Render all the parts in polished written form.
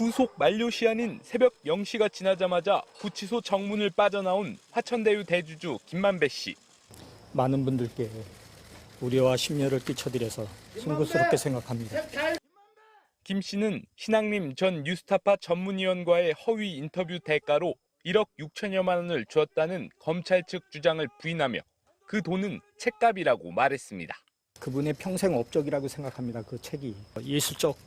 구속 만료 시한인 새벽 0시가 지나자마자 구치소 정문을 빠져나온 화천대유 대주주 김만배 씨. 많은 분들께 우려와 심려를 끼쳐드려서 송구스럽게 생각합니다. 김 씨는 신앙림 전 뉴스타파 전문위원과의 허위 인터뷰 대가로 1억 6천여만 원을 주었다는 검찰 측 주장을 부인하며 그 돈은 책값이라고 말했습니다. 그분의 평생 업적이라고 생각합니다. 그 책이 예술적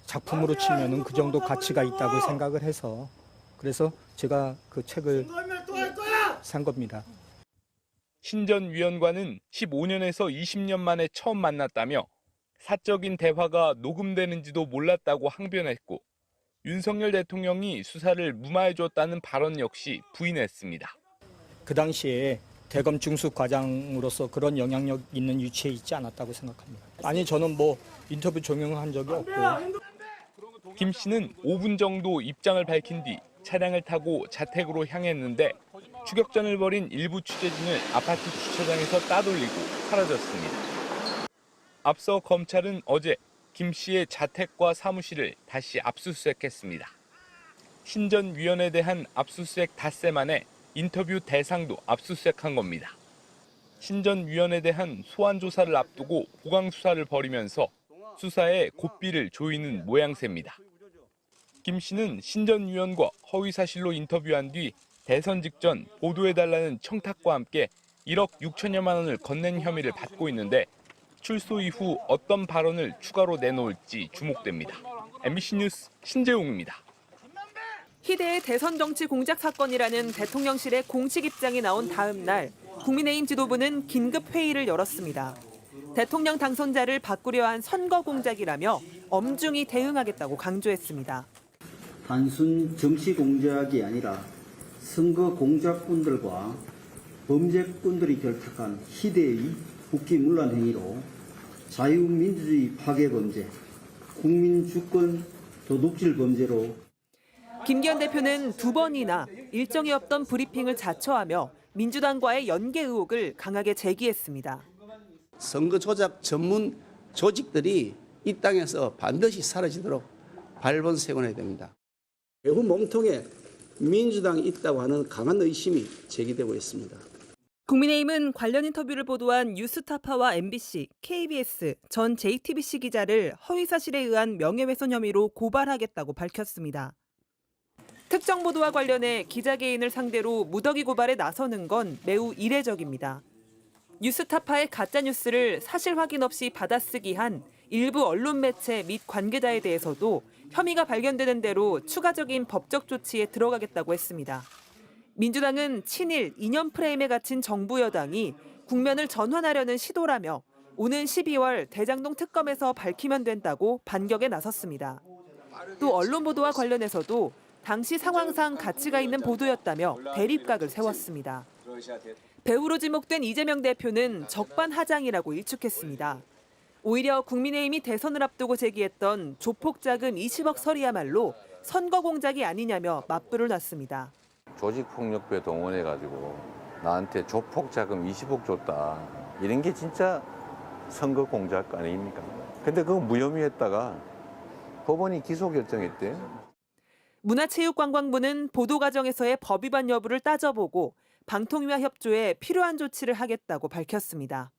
작품으로 치면은 그 정도 가치가 있다고 생각을 해서 그래서 제가 그 책을 산 겁니다. 신 전 위원과는 15년에서 20년 만에 처음 만났다며 사적인 대화가 녹음되는지도 몰랐다고 항변했고 윤석열 대통령이 수사를 무마해줬다는 발언 역시 부인했습니다. 그 당시에 대검 중수 과장으로서 그런 영향력 있는 위치에 있지 않았다고 생각합니다. 아니 저는 인터뷰 종용한 적이 없고. 김 씨는 5분 정도 입장을 밝힌 뒤 차량을 타고 자택으로 향했는데 추격전을 벌인 일부 취재진을 아파트 주차장에서 따돌리고 사라졌습니다. 앞서 검찰은 어제 김 씨의 자택과 사무실을 다시 압수수색했습니다. 신 전 위원에 대한 압수수색 닷새 만에 인터뷰 대상도 압수수색한 겁니다. 신 전 위원에 대한 소환 조사를 앞두고 보강 수사를 벌이면서 수사에 고삐를 조이는 모양새입니다. 김 씨는 신 전 위원과 허위 사실로 인터뷰한 뒤 대선 직전 보도해달라는 청탁과 함께 1억 6천여만 원을 건넨 혐의를 받고 있는데 출소 이후 어떤 발언을 추가로 내놓을지 주목됩니다. MBC 뉴스 신재웅입니다. 희대의 대선 정치 공작 사건이라는 대통령실의 공식 입장이 나온 다음 날 국민의힘 지도부는 긴급 회의를 열었습니다. 대통령 당선자를 바꾸려 한 선거 공작이라며 엄중히 대응하겠다고 강조했습니다. 단순 정치 공작이 아니라 선거 공작꾼들과 범죄꾼들이 결탁한 희대의 국기문란 행위로 자유민주주의 파괴 범죄, 국민 주권 도둑질 범죄로 김기현 대표는 두 번이나 일정이 없던 브리핑을 자처하며 민주당과의 연계 의혹을 강하게 제기했습니다. 선거 조작 전문 조직들이 이 땅에서 반드시 사라지도록 발본색원해야 됩니다. 매우 몸통에 민주당이 있다고 하는 강한 의심이 제기되고 있습니다. 국민의힘은 관련 인터뷰를 보도한 뉴스타파와 MBC, KBS, 전 JTBC 기자를 허위사실에 의한 명예훼손 혐의로 고발하겠다고 밝혔습니다. 특정 보도와 관련해 기자 개인을 상대로 무더기 고발에 나서는 건 매우 이례적입니다. 뉴스타파의 가짜뉴스를 사실 확인 없이 받아쓰기 한 일부 언론 매체 및 관계자에 대해서도 혐의가 발견되는 대로 추가적인 법적 조치에 들어가겠다고 했습니다. 민주당은 친일 이념 프레임에 갇힌 정부 여당이 국면을 전환하려는 시도라며 오는 12월 대장동 특검에서 밝히면 된다고 반격에 나섰습니다. 또 언론 보도와 관련해서도 당시 상황상 가치가 있는 보도였다며 대립각을 세웠습니다. 배우로 지목된 이재명 대표는 적반하장이라고 일축했습니다. 오히려 국민의힘이 대선을 앞두고 제기했던 조폭자금 20억 설이야말로 선거 공작이 아니냐며 맞불을 놨습니다. 조직폭력배 동원해가지고 나한테 조폭자금 20억 줬다. 이런 게 진짜 선거 공작 아닙니까? 근데 그거 무혐의했다가 법원이 기소 결정했대요. 문화체육관광부는 보도 과정에서의 법 위반 여부를 따져보고 방통위와 협조해 필요한 조치를 하겠다고 밝혔습니다.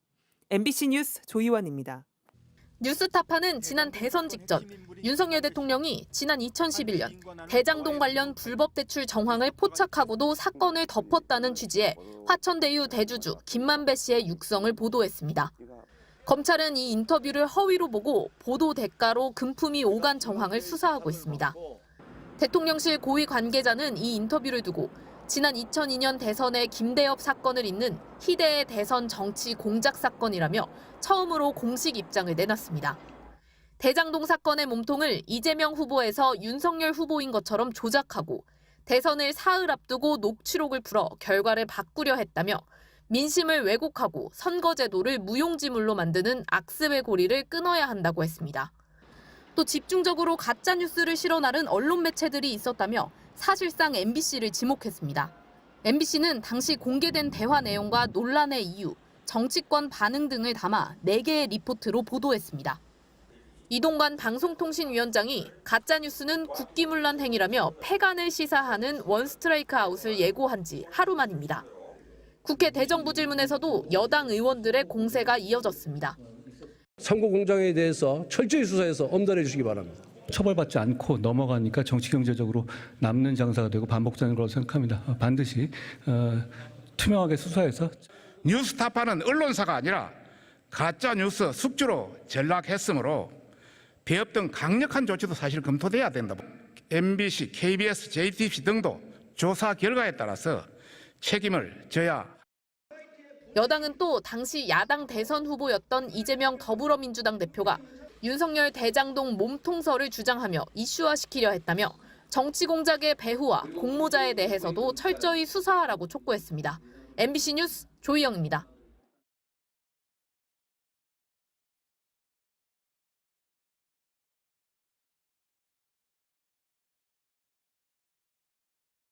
MBC 뉴스 조희원입니다. 뉴스타파는 지난 대선 직전 윤석열 대통령이 지난 2011년 대장동 관련 불법 대출 정황을 포착하고도 사건을 덮었다는 취지의 화천대유 대주주 김만배 씨의 육성을 보도했습니다. 검찰은 이 인터뷰를 허위로 보고 보도 대가로 금품이 오간 정황을 수사하고 있습니다. 대통령실 고위 관계자는 이 인터뷰를 두고 지난 2002년 대선의 김대엽 사건을 잇는 희대의 대선 정치 공작 사건이라며 처음으로 공식 입장을 내놨습니다. 대장동 사건의 몸통을 이재명 후보에서 윤석열 후보인 것처럼 조작하고 대선을 사흘 앞두고 녹취록을 풀어 결과를 바꾸려 했다며 민심을 왜곡하고 선거제도를 무용지물로 만드는 악습의 고리를 끊어야 한다고 했습니다. 또 집중적으로 가짜뉴스를 실어 나른 언론 매체들이 있었다며 사실상 MBC를 지목했습니다. MBC는 당시 공개된 대화 내용과 논란의 이유, 정치권 반응 등을 담아 4개의 리포트로 보도했습니다. 이동관 방송통신위원장이 가짜뉴스는 국기문란 행위라며 패간을 시사하는 원스트라이크 아웃을 예고한 지 하루 만입니다. 국회 대정부 질문에서도 여당 의원들의 공세가 이어졌습니다. 선거 공작에 대해서 철저히 수사해서 엄단해 주시기 바랍니다. 처벌받지 않고 넘어가니까 정치 경제적으로 남는 장사가 되고 반복되는 거라고 생각합니다. 반드시 투명하게 수사해서. 뉴스타파는 언론사가 아니라 가짜 뉴스 숙주로 전락했으므로 배업 등 강력한 조치도 사실 검토돼야 된다. MBC, KBS, JTBC 등도 조사 결과에 따라서 책임을 져야. 여당은 또 당시 야당 대선 후보였던 이재명 더불어민주당 대표가 윤석열 대장동 몸통설을 주장하며 이슈화시키려 했다며 정치 공작의 배후와 공모자에 대해서도 철저히 수사하라고 촉구했습니다. MBC 뉴스 조희영입니다.